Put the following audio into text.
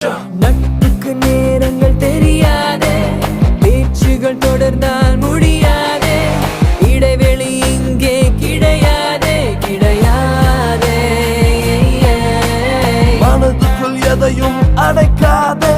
நட்புக்கு நேரங்கள் தெரியாதே, பேச்சுகள் தொடர்ந்தால் முடியாதே, இடைவெளி இங்கே கிடையாதே கிடையாதே. மனதுக்குள் எதையும் அடைக்காதே.